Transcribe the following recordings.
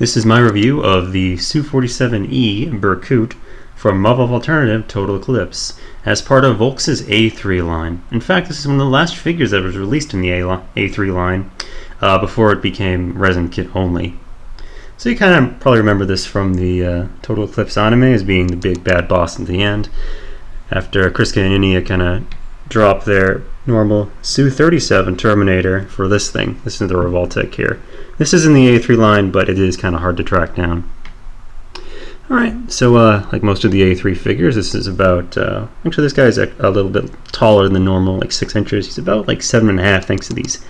This is my review of the Su-47E Berkut from Muv-Luv Alternative Total Eclipse as part of Volks' A3 line. In fact, this is one of the last figures that was released in the A3 line before it became resin kit only. So you kind of probably remember this from the Total Eclipse anime as being the big bad boss at the end, after Kriska and Inia kind of drop their normal Su-37 Terminator for this thing. This is the Revoltech here. This is in the A3 line, but it is kind of hard to track down. Alright, so like most of the A3 figures, this is about, actually this guy is a little bit taller than normal, like 6 inches. He's about like 7.5 thanks to these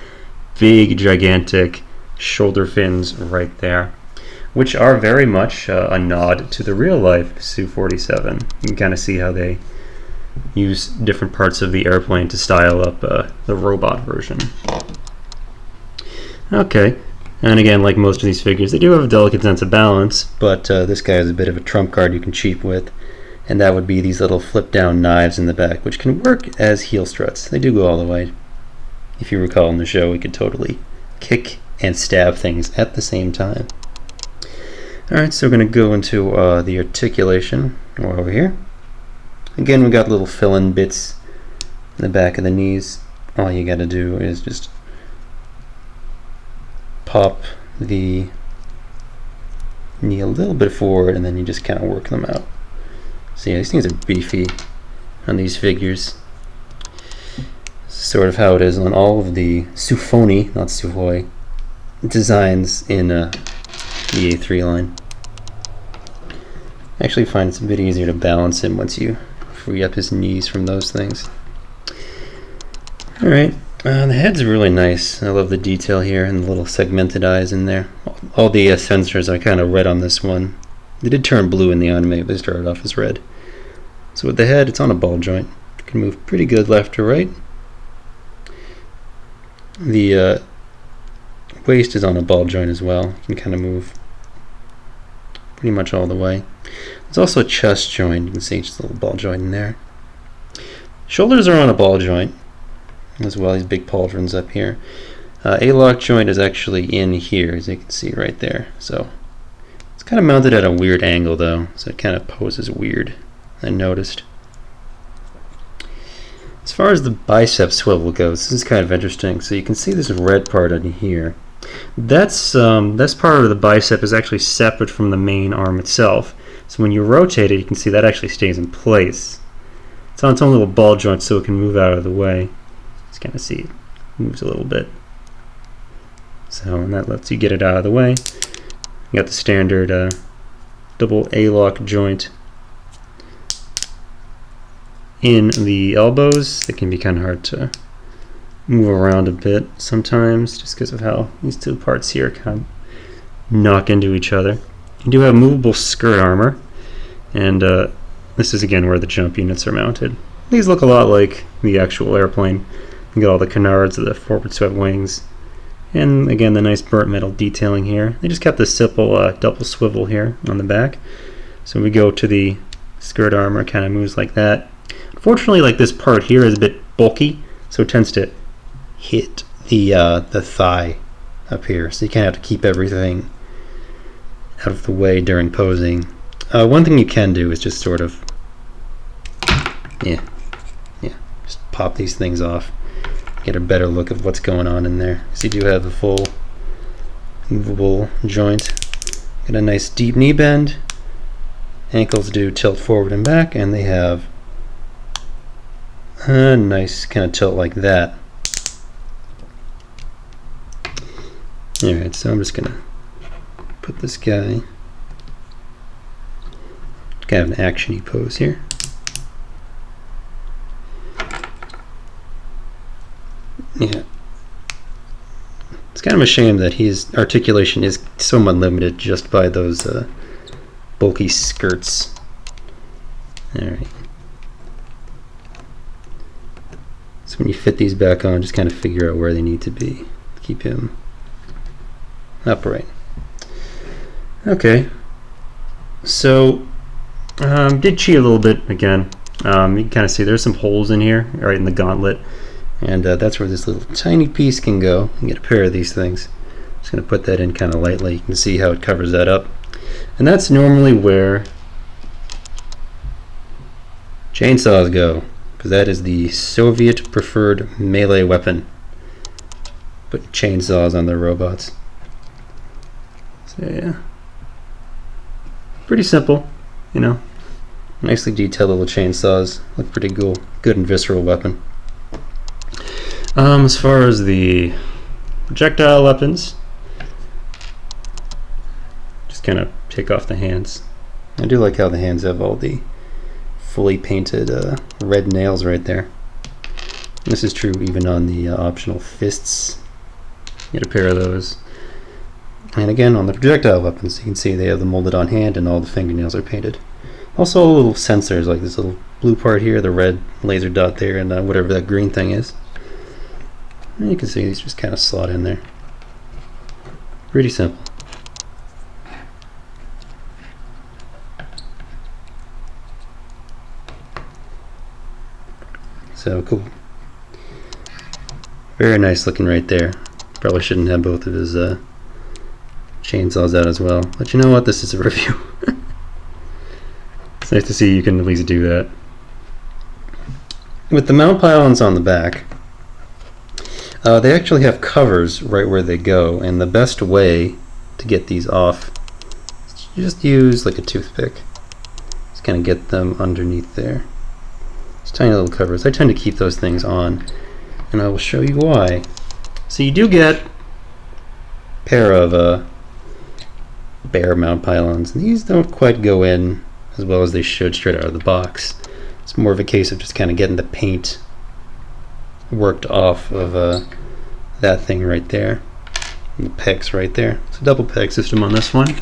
big, gigantic shoulder fins right there, which are very much a nod to the real-life Su-47. You can kind of see how they use different parts of the airplane to style up the robot version. Okay, and again, like most of these figures, they do have a delicate sense of balance, but this guy is a bit of a trump card you can cheat with, and that would be these little flip-down knives in the back, which can work as heel struts. They do go all the way. If you recall in the show, we could totally kick and stab things at the same time. Alright, so we're going to go into the articulation. We're over here. Again, we got little fill-in bits in the back of the knees. All you got to do is just pop the knee a little bit forward, and then you just kind of work them out. So yeah, these things are beefy on these figures. This is sort of how it is on all of the Sufoni, not Sufoi, designs in the A3 line. I actually find it's a bit easier to balance him once you free up his knees from those things. Alright, the head's really nice. I love the detail here and the little segmented eyes in there. All the sensors are kind of red on this one. They did turn blue in the anime, but they started off as red. So with the head, it's on a ball joint. You can move pretty good left to right. The waist is on a ball joint as well. You can kind of move pretty much all the way. There's also a chest joint. You can see just a little ball joint in there. Shoulders are on a ball joint as well. These big pauldrons up here. A-lock joint is actually in here, as you can see right there. So it's kind of mounted at a weird angle though, so it kind of poses weird, I noticed. As far as the bicep swivel goes, this is kind of interesting. So you can see this red part in here. That's part of the bicep is actually separate from the main arm itself. So when you rotate it, you can see that actually stays in place. It's on its own little ball joint, so it can move out of the way. Just kind of see it moves a little bit. So and that lets you get it out of the way. You got the standard double A-lock joint in the elbows. It can be kind of hard to move around a bit sometimes just because of how these two parts here kind of knock into each other. You do have movable skirt armor, and this is again where the jump units are mounted. These look a lot like the actual airplane. You get all the canards of the forward swept wings, and again the nice burnt metal detailing here. They just kept the simple double swivel here on the back. So we go to the skirt armor, kind of moves like that. Unfortunately, like this part here is a bit bulky, so it tends to hit the thigh up here. So you kind of have to keep everything out of the way during posing. One thing you can do is just sort of just pop these things off, get a better look of what's going on in there. So you do have the full movable joint. Got a nice deep knee bend. Ankles do tilt forward and back, and they have a nice kind of tilt like that. Alright, so I'm just gonna put this guy kind of an action-y pose here. Yeah. It's kind of a shame that his articulation is somewhat limited just by those bulky skirts. Alright. So when you fit these back on, just kind of figure out where they need to be. Keep him upright. Okay, so did cheat a little bit again. You can kind of see there's some holes in here, right in the gauntlet, and that's where this little tiny piece can go. You get a pair of these things. Just going to put that in kind of lightly. You can see how it covers that up. And that's normally where chainsaws go, because that is the Soviet preferred melee weapon. Put chainsaws on their robots. So yeah, pretty simple, you know. Nicely detailed little chainsaws. Look pretty cool. Good and visceral weapon. As far as the projectile weapons, just kind of take off the hands. I do like how the hands have all the fully painted red nails right there. This is true even on the optional fists. Get a pair of those. And again, on the projectile weapons, you can see they have the molded on hand and all the fingernails are painted. Also little sensors, like this little blue part here, the red laser dot there, and whatever that green thing is. And you can see these just kind of slot in there. Pretty simple. So cool. Very nice looking right there. Probably shouldn't have both of his chainsaws out as well. But you know what? This is a review. It's nice to see you can at least do that. With the mount pylons on the back, they actually have covers right where they go, and the best way to get these off is just use like a toothpick. Just kind of get them underneath there. Just tiny little covers. I tend to keep those things on, and I will show you why. So you do get a pair of bare mount pylons, and these don't quite go in as well as they should straight out of the box. It's more of a case of just kind of getting the paint worked off of that thing right there, and the pegs right there. It's a double peg system on this one,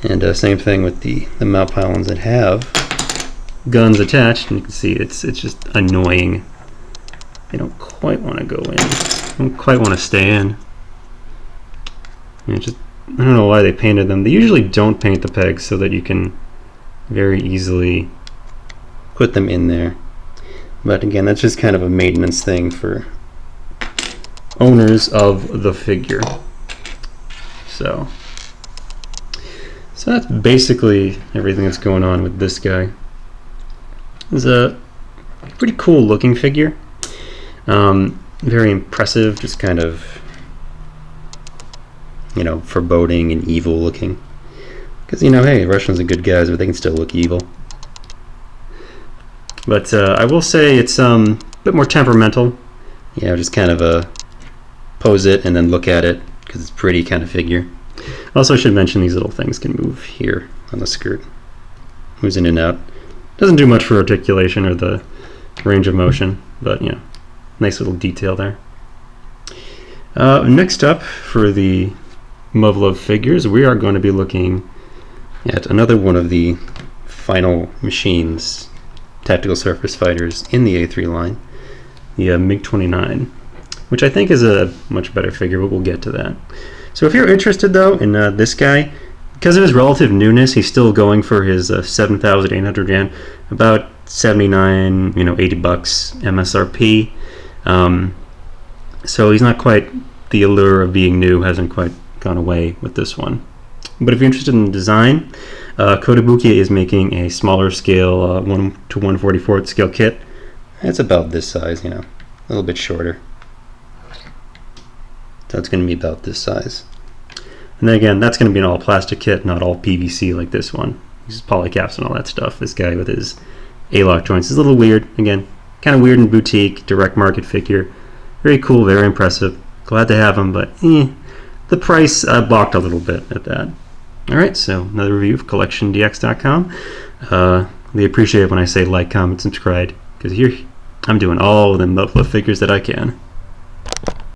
and same thing with the mount pylons that have guns attached, and you can see it's just annoying. They don't quite want to go in. They don't quite want to stay in. And just, I don't know why they painted them. They usually don't paint the pegs so that you can very easily put them in there. But again, that's just kind of a maintenance thing for owners of the figure. So that's basically everything that's going on with this guy. It's a pretty cool looking figure. Very impressive, just kind of, you know, foreboding and evil looking. Because, you know, hey, Russians are good guys, but they can still look evil. But I will say it's a bit more temperamental. You know, just kind of pose it and then look at it, because it's a pretty kind of figure. Also, I should mention these little things can move here on the skirt. Moves in and out. Doesn't do much for articulation or the range of motion, but, you know, nice little detail there. Next up, for the Muv-Luv figures, we are going to be looking at another one of the final machines, tactical surface fighters in the A3 line, the MiG-29, which I think is a much better figure, but we'll get to that. So if you're interested, though, in this guy, because of his relative newness, he's still going for his 7,800 yen, about 79, you know, 80 bucks MSRP. So he's not quite, the allure of being new hasn't quite gone away with this one. But if you're interested in design, Kotobukiya is making a smaller scale 1 to 1/44 scale kit. It's about this size, you know, a little bit shorter. So it's going to be about this size. And then again, that's going to be an all plastic kit, not all PVC like this one. Uses polycaps and all that stuff. This guy with his A-lock joints is a little weird. Again, kind of weird and boutique, direct market figure. Very cool, very impressive. Glad to have him, but the price balked a little bit at that. Alright, so another review of CollectionDX.com. They appreciate it when I say like, comment, subscribe, because here I'm doing all the Muv-Luv figures that I can.